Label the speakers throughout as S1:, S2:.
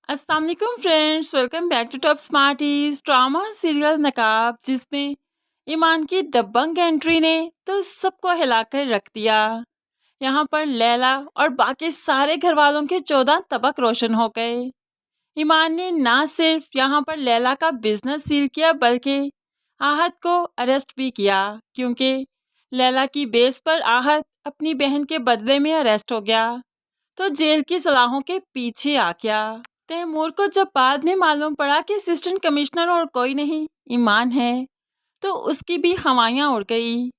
S1: अस्सलाम वालेकुम friends, welcome back to top smarties drama serial Naqab, जिसमें ईमान की दबंग एंट्री ने तो सबको हिलाकर रख दिया। यहाँ पर लैला और बाकी सारे घर वालों के 14 तबक रोशन हो गए। ईमान ने ना सिर्फ यहाँ पर लैला का बिजनेस सील किया, बल्कि आहत को अरेस्ट भी किया, क्योंकि लैला की बेस पर आहत अपनी बहन के बदले में अरेस्ट हो गया, तो जेल की सलाहों के पीछे आ गया। तैमूर को जब बाद में मालूम पड़ा कि असिस्टेंट कमिश्नर और कोई नहीं ईमान है, तो उसकी भी हवाइयाँ उड़ गई।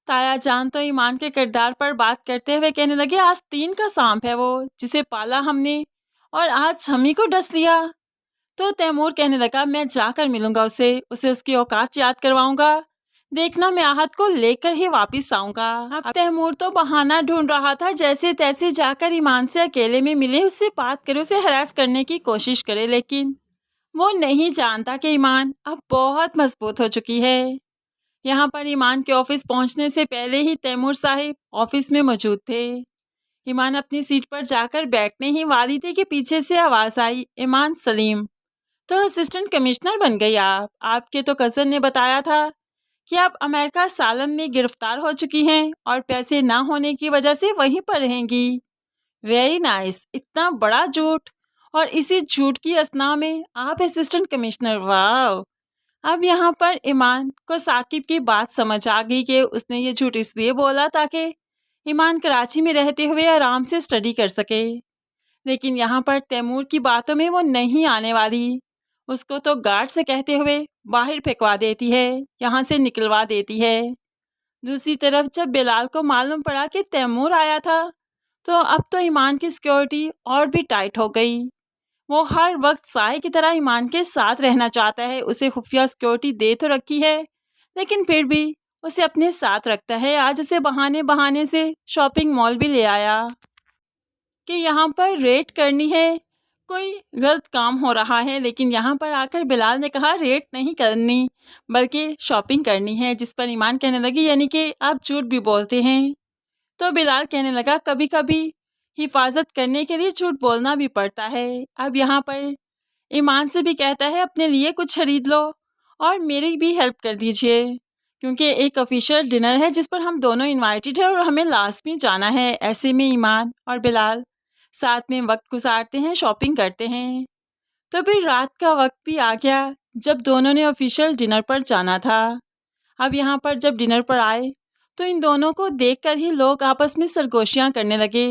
S1: ताया जान तो ईमान के किरदार पर बात करते हुए कहने लगे, आज 3 का सांप है वो, जिसे पाला हमने और आज हम ही को डस लिया। तो तैमूर कहने लगा, मैं जाकर मिलूंगा उसे उसकी औकात याद करवाऊंगा, देखना मैं आहत को लेकर ही वापिस आऊंगा। अब तैमूर तो बहाना ढूंढ रहा था, जैसे तैसे जाकर ईमान से अकेले में मिले, उससे बात करे, उसे हरास करने की कोशिश करे, लेकिन वो नहीं जानता कि ईमान अब बहुत मजबूत हो चुकी है। यहाँ पर ईमान के ऑफिस पहुंचने से पहले ही तैमूर साहिब ऑफिस में मौजूद थे। ईमान अपनी सीट पर जाकर बैठने ही वाली थी कि पीछे से आवाज आई, ईमान सलीम, तो असिस्टेंट कमिश्नर बन गई आप। आपके तो कज़न ने बताया था कि आप अमेरिका सालन में गिरफ्तार हो चुकी हैं और पैसे ना होने की वजह से वहीं पर रहेंगी। वेरी नाइस, इतना बड़ा झूठ, और इसी झूठ की असना में आप असिस्टेंट कमिश्नर, वाह। अब यहाँ पर ईमान को साकिब की बात समझ आ गई कि उसने ये झूठ इसलिए बोला ताकि ईमान कराची में रहते हुए आराम से स्टडी कर सके, लेकिन यहाँ पर तैमूर की बातों में वो नहीं आने वाली। उसको तो गार्ड से कहते हुए बाहर फेंकवा देती है, यहाँ से निकलवा देती है। दूसरी तरफ जब बिलाल को मालूम पड़ा कि तैमूर आया था, तो अब तो ईमान की सिक्योरिटी और भी टाइट हो गई। वो हर वक्त साए की तरह ईमान के साथ रहना चाहता है। उसे खुफिया सिक्योरिटी दे तो रखी है, लेकिन फिर भी उसे अपने साथ रखता है। आज उसे बहाने बहाने से शॉपिंग मॉल भी ले आया कि यहाँ पर रेड करनी है, कोई गलत काम हो रहा है, लेकिन यहाँ पर आकर बिलाल ने कहा रेड नहीं करनी बल्कि शॉपिंग करनी है, जिस पर ईमान कहने लगी, यानी कि आप झूठ भी बोलते हैं। तो बिलाल कहने लगा, कभी कभी हिफाजत करने के लिए झूठ बोलना भी पड़ता है। अब यहाँ पर ईमान से भी कहता है, अपने लिए कुछ खरीद लो और मेरी भी हेल्प कर दीजिए, क्योंकि एक ऑफिशियल डिनर है जिस पर हम दोनों इनवाइटेड हैं और हमें लाजमी जाना है। ऐसे में ईमान और बिलाल साथ में वक्त गुजारते हैं, शॉपिंग करते हैं। तो फिर रात का वक्त भी आ गया जब दोनों ने ऑफिशियल डिनर पर जाना था। अब यहाँ पर जब डिनर पर आए, तो इन दोनों को देखकर ही लोग आपस में सरगोशियाँ करने लगे।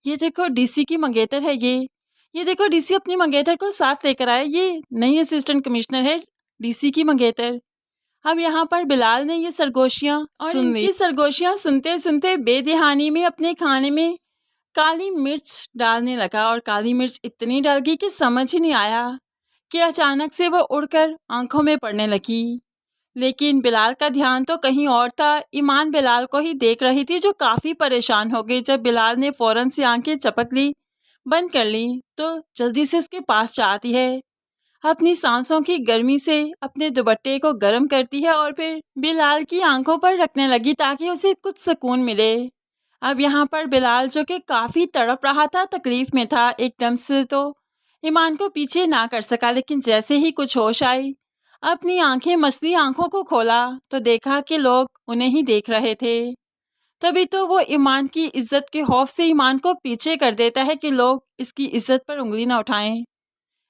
S1: ये देखो डीसी की मंगेतर है, ये देखो डीसी अपनी मंगेतर को साथ लेकर आए, ये नई असिस्टेंट कमिश्नर है डीसी की मंगेतर। अब यहाँ पर बिलाल ने ये सरगोशियाँ और इनकी सरगोशियाँ सुनते सुनते बेदिहानी में अपने खाने में काली मिर्च डालने लगा, और काली मिर्च इतनी डल गई कि समझ ही नहीं आया कि अचानक से वो उड़कर आंखों में पड़ने लगी। लेकिन बिलाल का ध्यान तो कहीं और था। ईमान बिलाल को ही देख रही थी, जो काफ़ी परेशान हो गई। जब बिलाल ने फ़ौरन से आंखें चपक ली, बंद कर ली, तो जल्दी से उसके पास जाती है, अपनी सांसों की गर्मी से अपने दुपट्टे को गर्म करती है और फिर बिलाल की आंखों पर रखने लगी ताकि उसे कुछ सुकून मिले। अब यहाँ पर बिलाल, जो कि काफ़ी तड़प रहा था, तकलीफ़ में था, एकदम से तो ईमान को पीछे ना कर सका, लेकिन जैसे ही कुछ होश आई, अपनी आंखें मसली आंखों को खोला तो देखा कि लोग उन्हें ही देख रहे थे। तभी तो वो ईमान की इज्जत के खौफ से ईमान को पीछे कर देता है कि लोग इसकी इज्जत पर उंगली ना उठाएं।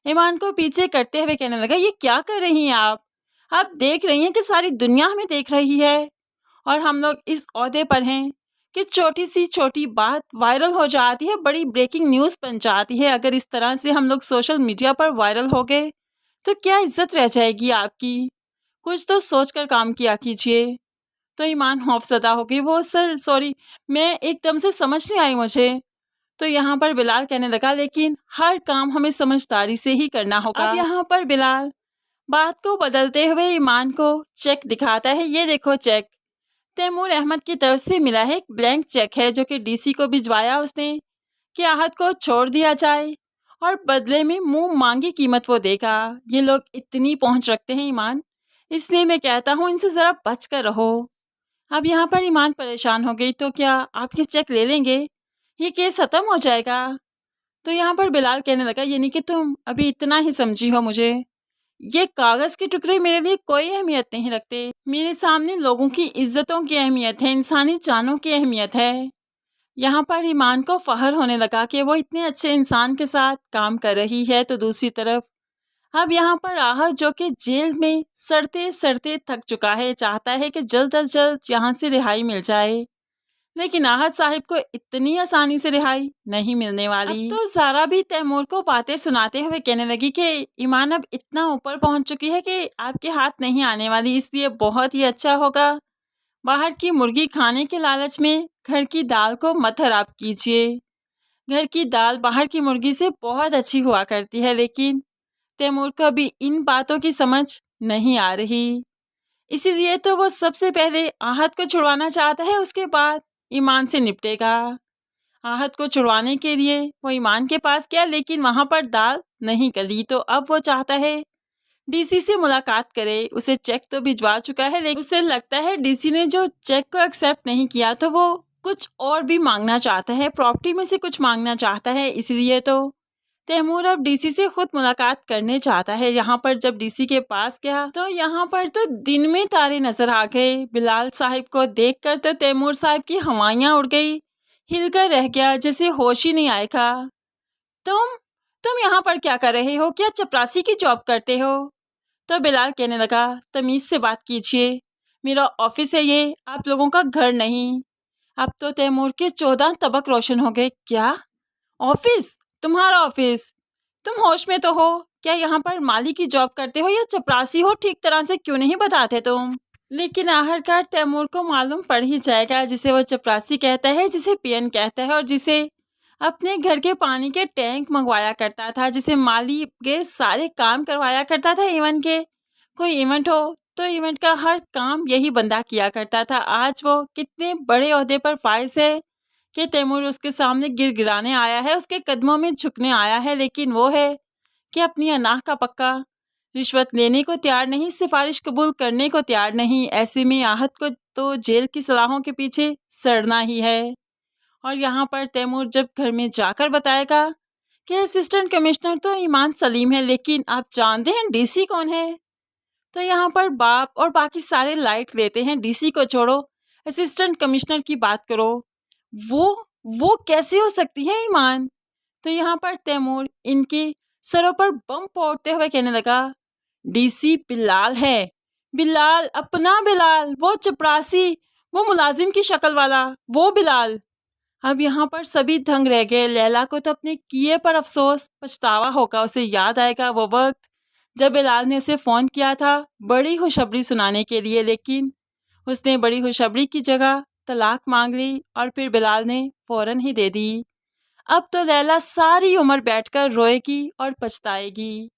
S1: ईमान को पीछे करते हुए कहने लगा, ये क्या कर रही हैं आप देख रही हैं कि सारी दुनिया हमें देख रही है और हम लोग इस ओहदे पर हैं कि छोटी सी छोटी बात वायरल हो जाती है, बड़ी ब्रेकिंग न्यूज़ बन जाती है। अगर इस तरह से हम लोग सोशल मीडिया पर वायरल हो गए तो क्या इज्जत रह जाएगी आपकी? कुछ तो सोच कर काम किया कीजिए। तो ईमान खौफज़दा हो गई, वो सर सॉरी, मैं एकदम से समझ नहीं आई मुझे। तो यहाँ पर बिलाल कहने लगा, लेकिन हर काम हमें समझदारी से ही करना होगा। अब यहाँ पर बिलाल बात को बदलते हुए ईमान को चेक दिखाता है, ये देखो चेक तैमूर अहमद की तरफ से मिला है, एक ब्लैंक चेक है जो कि डीसी को भिजवाया उसने कि आहत को छोड़ दिया जाए और बदले में मुंह मांगी कीमत वो देगा। ये लोग इतनी पहुंच रखते हैं ईमान, इसलिए मैं कहता हूँ इनसे ज़रा बच कर रहो। अब यहाँ पर ईमान परेशान हो गई, तो क्या आप ये चेक ले लेंगे? ये केस ख़त्म हो जाएगा। तो यहाँ पर बिलाल कहने लगा, यानी कि तुम अभी इतना ही समझी हो मुझे। ये कागज़ के टुकड़े मेरे लिए कोई अहमियत नहीं रखते। मेरे सामने लोगों की इज्जतों की अहमियत है, इंसानी जानों की अहमियत है। यहाँ पर ईमान को फ़ख्र होने लगा कि वो इतने अच्छे इंसान के साथ काम कर रही है। तो दूसरी तरफ अब यहाँ पर आहत, जो कि जेल में सड़ते सड़ते थक चुका है, चाहता है कि जल्द अज जल्द यहाँ से रिहाई मिल जाए, लेकिन आहत साहिब को इतनी आसानी से रिहाई नहीं मिलने वाली। अब तो ज़ारा भी तैमूर को बातें सुनाते हुए कहने लगी कि ईमान अब इतना ऊपर पहुँच चुकी है कि आपके हाथ नहीं आने वाली, इसलिए बहुत ही अच्छा होगा बाहर की मुर्गी खाने के लालच में घर की दाल को मत खराब कीजिए। घर की दाल बाहर की मुर्गी से बहुत अच्छी हुआ करती है, लेकिन तैमूर को अभी इन बातों की समझ नहीं आ रही। इसीलिए तो वो सबसे पहले आहत को छुड़वाना चाहता है, उसके बाद ईमान से निपटेगा। आहत को छुड़वाने के लिए वो ईमान के पास गया, लेकिन वहाँ पर दाल नहीं गली। तो अब वो चाहता है डीसी से मुलाकात करे। उसे चेक तो भिजवा चुका है, लेकिन उसे लगता है डीसी ने जो चेक को एक्सेप्ट नहीं किया, तो वो कुछ और भी मांगना चाहता है, प्रॉपर्टी में से कुछ मांगना चाहता है। इसलिए तो तैमूर अब डीसी से खुद मुलाकात करने चाहता है। यहाँ पर जब डीसी के पास गया तो यहाँ पर तो दिन में तारे नजर आ गए। बिलाल साहिब को देखकर तो तैमूर साहिब की हवाइयाँ उड़ गई, हिलकर रह गया, जैसे होश ही नहीं आएगा। तुम यहाँ पर क्या कर रहे हो? क्या चपरासी की जॉब करते हो? तो बिलाल कहने लगा, तमीज़ से बात कीजिए, मेरा ऑफिस है ये, आप लोगों का घर नहीं। अब तो तैमूर के 14 तबक रोशन हो गए। क्या ऑफिस? तुम्हारा ऑफिस? तुम होश में तो हो? क्या यहाँ पर माली की जॉब करते हो या चपरासी हो? ठीक तरह से क्यों नहीं बताते तुम? लेकिन आखिरकार तैमूर को मालूम पड़ ही जाएगा, जिसे वो चपरासी कहता है, जिसे पियन कहता है, और जिसे अपने घर के पानी के टैंक मंगवाया करता था, जिसे माली के सारे काम करवाया करता था। इवन के कोई इवेंट हो तो इवेंट का हर काम यही बंदा किया करता था। आज वो कितने बड़े ओहदे पर फाइज है कि तैमूर उसके सामने गिड़गिड़ाने आया है, उसके कदमों में झुकने आया है, लेकिन वो है कि अपनी अनाह का पक्का, रिश्वत लेने को तैयार नहीं, सिफारिश कबूल करने को तैयार नहीं। ऐसे में आहत को तो जेल की सलाहों के पीछे सड़ना ही है। और यहाँ पर तैमूर जब घर में जाकर बताएगा कि असिस्टेंट कमिश्नर तो ईमान सलीम है, लेकिन आप जानते हैं डीसी कौन है? तो यहाँ पर बाप और बाकी सारे लाइट लेते हैं, डीसी को छोड़ो, असिस्टेंट कमिश्नर की बात करो। वो कैसे हो सकती है ईमान? तो यहाँ पर तैमूर इनके सरों पर बम फोड़ते हुए कहने लगा, डीसी बिलाल है। बिलाल, अपना बिलाल, वो चपरासी, वो मुलाजिम की शक्ल वाला, वो बिलाल। अब यहाँ पर सभी दंग रह गए। लैला को तो अपने किए पर अफसोस, पछतावा होगा। उसे याद आएगा वो वक्त जब बिलाल ने उसे फ़ोन किया था बड़ी खुशखबरी सुनाने के लिए, लेकिन उसने बड़ी खुशखबरी की जगह तलाक मांग ली और फिर बिलाल ने फ़ौरन ही दे दी। अब तो लैला सारी उम्र बैठकर रोएगी और पछताएगी।